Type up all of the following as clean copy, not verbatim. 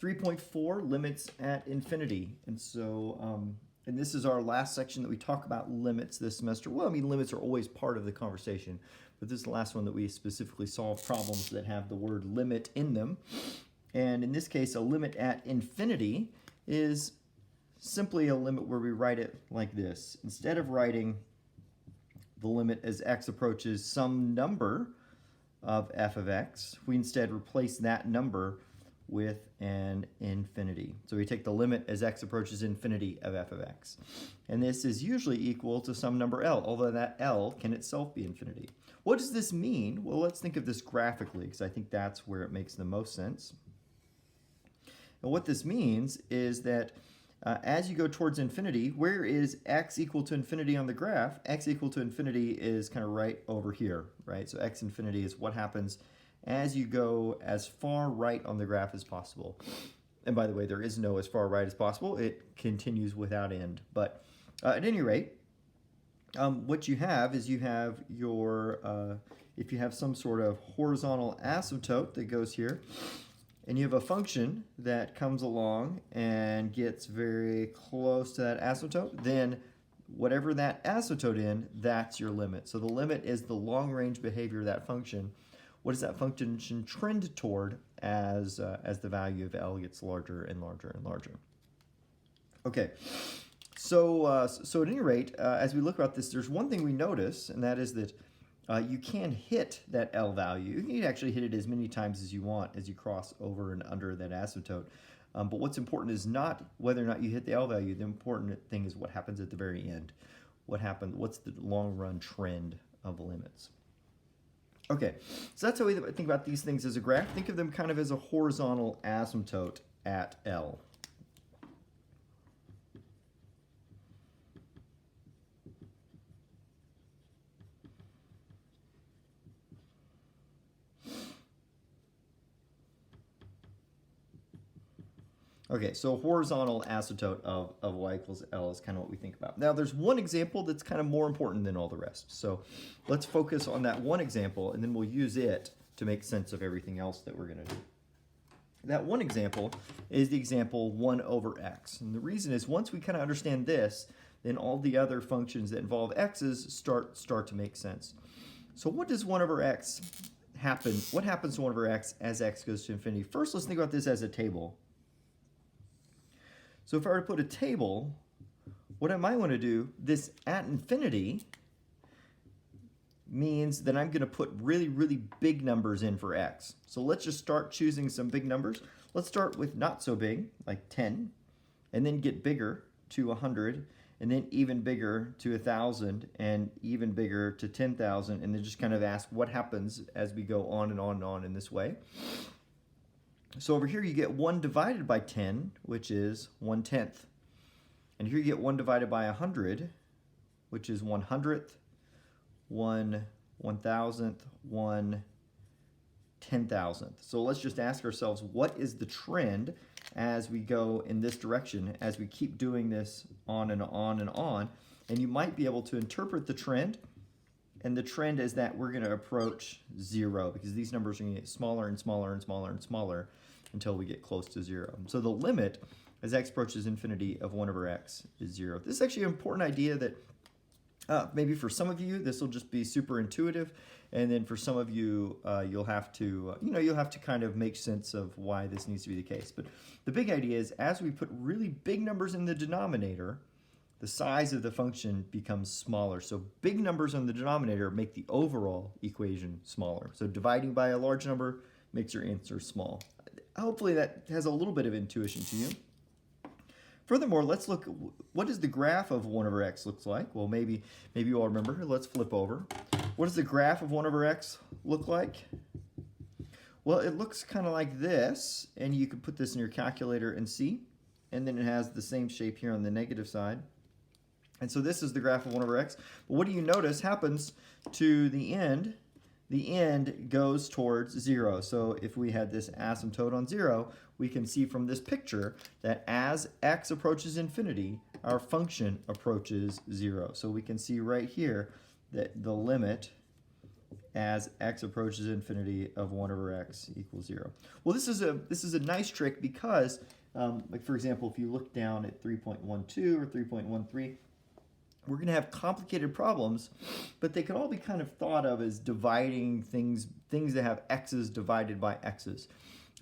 3.4, limits at infinity. And so, and this is our last section that we talk about limits this semester. Well, I mean, limits are always part of the conversation, but this is the last one that we specifically solve problems that have the word limit in them. And in this case, a limit at infinity is simply a limit where we write it like this. Instead of writing the limit as x approaches some number of f of x, we instead replace that number with an infinity. So we take the limit as x approaches infinity of f of x. And this is usually equal to some number L, although that L can itself be infinity. What does this mean? Well, let's think of this graphically, because I think that's where it makes the most sense. And what this means is that as you go towards infinity, where is x equal to infinity on the graph? X equal to infinity is kind of right over here, right? So x infinity is what happens as you go as far right on the graph as possible. And by the way, there is no as far right as possible. It continues without end. But at any rate, what you have is you have your, if you have some sort of horizontal asymptote that goes here, and you have a function that comes along and gets very close to that asymptote, then whatever that asymptote in, that's your limit. So the limit is the long-range behavior of that function. What does that function trend toward as the value of L gets larger and larger and larger? Okay, so so at any rate, as we look about this, there's one thing we notice, and that is that you can hit that L value. You can actually hit it as many times as you want as you cross over and under that asymptote. But what's important is not whether or not you hit the L value. The important thing is what happens at the very end. What happened? What's the long-run trend of limits? Okay, so that's how we think about these things as a graph. Think of them kind of as a horizontal asymptote at L. Okay, so a horizontal asymptote of y equals L is kind of what we think about. Now, there's one example that's kind of more important than all the rest. So let's focus on that one example, and then we'll use it to make sense of everything else that we're going to do. That one example is the example 1 over x. And the reason is once we kind of understand this, then all the other functions that involve x's start to make sense. So what does 1 over x happen? What happens to 1 over x as x goes to infinity? First, let's think about this as a table. So if I were to put a table, what I might want to do, this at infinity means that I'm going to put really, really big numbers in for x. So let's just start choosing some big numbers. Let's start with not so big, like 10, and then get bigger to 100, and then even bigger to 1,000, and even bigger to 10,000, and then just kind of ask what happens as we go on and on and on in this way. So over here you get 1 divided by 10, which is 1/10. And here you get 1 divided by 100, which is 1/100th, 1/1000th, 1/10,000th. So let's just ask ourselves, what is the trend as we go in this direction, as we keep doing this on and on and on? And you might be able to interpret the trend, and the trend is that we're going to approach 0 because these numbers are going to get smaller and smaller and smaller and smaller until we get close to 0. So the limit as x approaches infinity of 1 over x is 0. This is actually an important idea that maybe for some of you this will just be super intuitive, and then for some of you you'll have to you'll have to kind of make sense of why this needs to be the case. But the big idea is as we put really big numbers in the denominator, the size of the function becomes smaller. So big numbers on the denominator make the overall equation smaller. So dividing by a large number makes your answer small. Hopefully that has a little bit of intuition to you. Furthermore, let's look, what does the graph of 1 over x looks like? Well, maybe you all remember. Let's flip over. What does the graph of 1 over x look like? Well, it looks kind of like this, and you can put this in your calculator and see. And then it has the same shape here on the negative side. And so this is the graph of 1 over x. But what do you notice happens to the end? The end goes towards 0. So if we had this asymptote on 0, we can see from this picture that as x approaches infinity, our function approaches 0. So we can see right here that the limit as x approaches infinity of 1 over x equals 0. Well, this is a nice trick because, like for example, if you look down at 3.12 or 3.13, we're going to have complicated problems, but they can all be kind of thought of as dividing things that have x's divided by x's.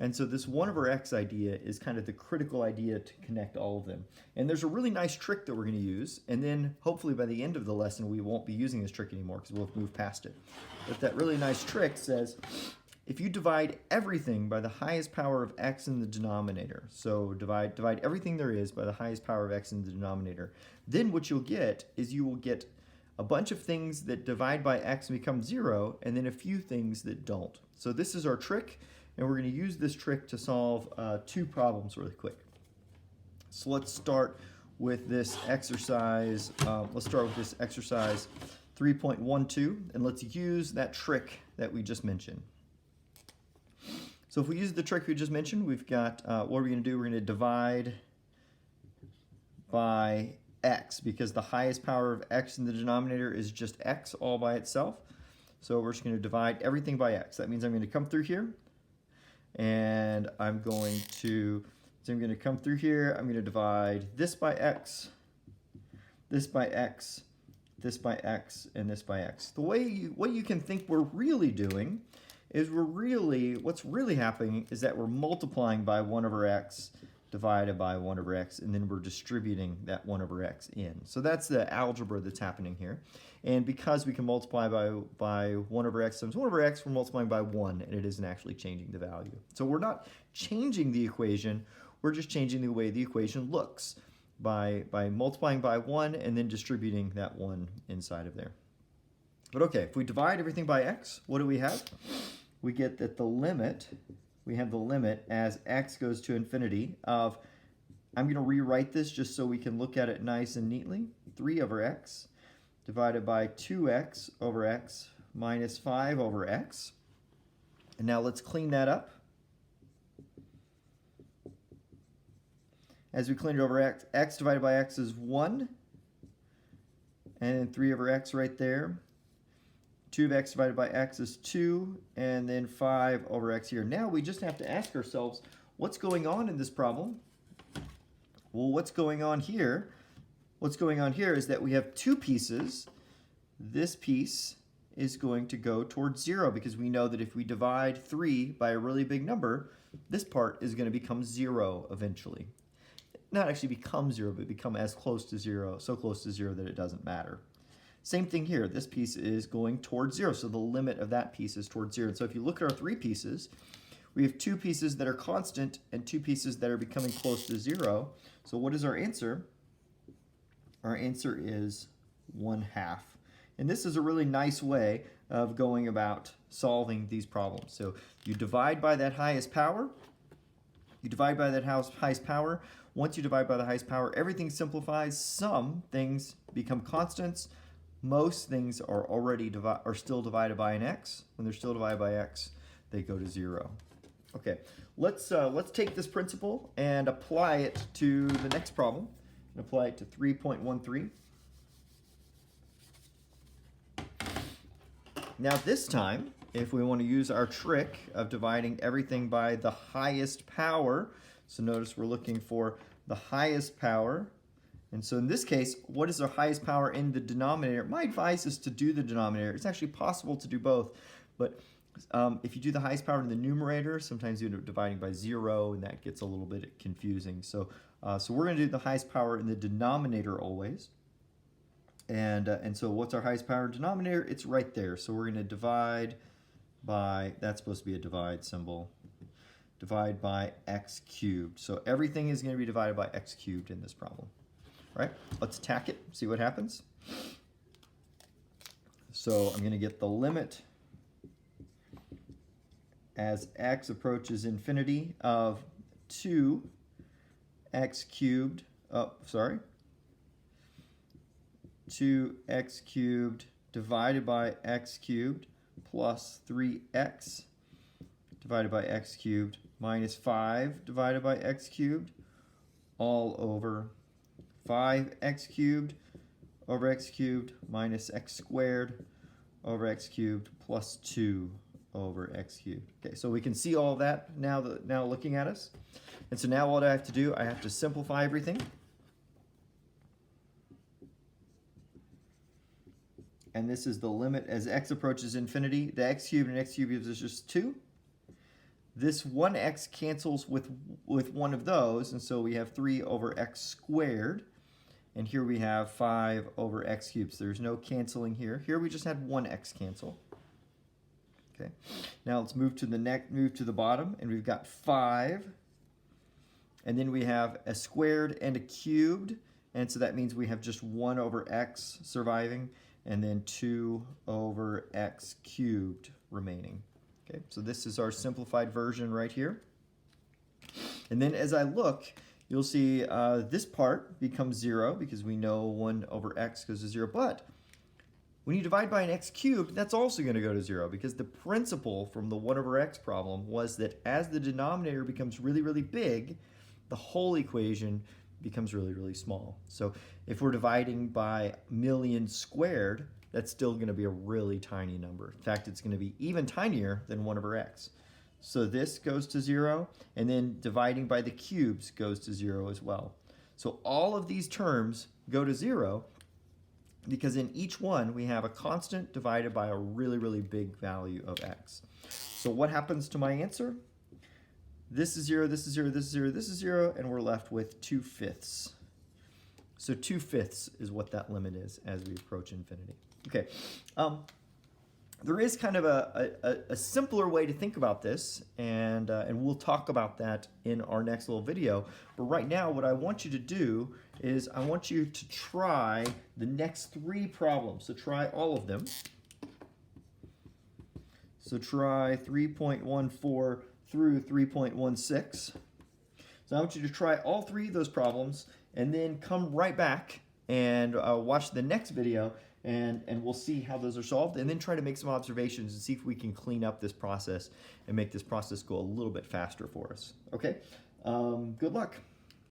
And so this 1 over x idea is kind of the critical idea to connect all of them. And there's a really nice trick that we're going to use, and then hopefully by the end of the lesson we won't be using this trick anymore because we'll have moved past it. But that really nice trick says if you divide everything by the highest power of x in the denominator, so divide everything there is by the highest power of x in the denominator, then what you'll get is you will get a bunch of things that divide by x and become 0, and then a few things that don't. So this is our trick. And we're going to use this trick to solve 2 problems really quick. So let's start with this exercise. Let's start with this exercise 3.12, and let's use that trick that we just mentioned. So if we use the trick we just mentioned, we've got, what are we going to do? We're going to divide by x, because the highest power of x in the denominator is just x all by itself. So we're just going to divide everything by x. That means I'm going to come through here. And I'm going to come through here. I'm going to divide this by x, this by x, this by x, and this by x. What you can think we're really doing is what's really happening is that we're multiplying by 1 over x divided by 1 over x, and then we're distributing that 1 over x in. So that's the algebra that's happening here. And because we can multiply by 1 over x times 1 over x, we're multiplying by 1, and it isn't actually changing the value. So we're not changing the equation, we're just changing the way the equation looks by multiplying by 1 and then distributing that 1 inside of there. But okay, if we divide everything by x, what do we have? We get that we have the limit as x goes to infinity of, I'm going to rewrite this just so we can look at it nice and neatly, 3 over x divided by 2x over x minus 5 over x. And now let's clean that up. As we clean it over x, x divided by x is 1, and then 3 over x right there. 2 of x divided by x is 2, and then 5 over x here. Now we just have to ask ourselves, what's going on in this problem? Well, what's going on here is that we have 2 pieces. This piece is going to go towards 0 because we know that if we divide 3 by a really big number, this part is going to become 0 eventually. Not actually become 0, but become as close to 0, so close to 0 that it doesn't matter. Same thing here. This piece is going towards 0, so the limit of that piece is towards 0. And so if you look at our 3 pieces, we have 2 pieces that are constant and 2 pieces that are becoming close to 0. So what is our answer? Our answer is 1/2. And this is a really nice way of going about solving these problems. So you divide by that highest power. Once you divide by the highest power, everything simplifies. Some things become constants. Most things are still divided by an x. When they're still divided by x, they go to 0. Okay, let's take this principle and apply it to the next problem, and apply it to 3.13. Now this time, if we want to use our trick of dividing everything by the highest power, so notice we're looking for the highest power. And so in this case, what is the highest power in the denominator? My advice is to do the denominator. It's actually possible to do both, but if you do the highest power in the numerator, sometimes you end up dividing by 0, and that gets a little bit confusing. So we're going to do the highest power in the denominator always. And so what's our highest power denominator? It's right there. So we're going to divide by, that's supposed to be a divide symbol, divide by x cubed. So everything is going to be divided by x cubed in this problem. Right? Let's attack it, see what happens. So I'm going to get the limit as x approaches infinity of 2x cubed, 2x cubed divided by x cubed plus 3x divided by x cubed minus 5 divided by x cubed all over 5x cubed over x cubed minus x squared over x cubed plus 2 over x cubed. Okay, so we can see all of that now looking at us. And so now what I have to do, I have to simplify everything. And this is the limit as x approaches infinity. The x cubed and x cubed is just 2. This 1x cancels with one of those, and so we have 3 over x squared. And here we have 5 over x cubed. So there's no canceling here. Here we just had 1x cancel. Okay. Now let's move to the bottom, and we've got 5. And then we have a squared and a cubed, and so that means we have just 1 over x surviving, and then 2 over x cubed remaining. Okay, so this is our simplified version right here. And then as I look, you'll see this part becomes 0 because we know 1 over x goes to 0. But when you divide by an x cubed, that's also going to go to 0 because the principle from the 1 over x problem was that as the denominator becomes really, really big, the whole equation becomes really, really small. So if we're dividing by million squared, that's still going to be a really tiny number. In fact, it's going to be even tinier than 1 over x. So this goes to 0, and then dividing by the cubes goes to 0 as well. So all of these terms go to 0 because in each one we have a constant divided by a really, really big value of x. So what happens to my answer? This is 0, this is 0, this is 0, this is 0, and we're left with 2/5. So 2/5 is what that limit is as we approach infinity. Okay, there is kind of a simpler way to think about this, and we'll talk about that in our next little video. But right now, what I want you to do is I want you to try the next 3 problems. So try all of them. So try 3.14 through 3.16. So I want you to try all 3 of those problems and then come right back and watch the next video, and we'll see how those are solved, and then try to make some observations and see if we can clean up this process and make this process go a little bit faster for us. Okay? Good luck.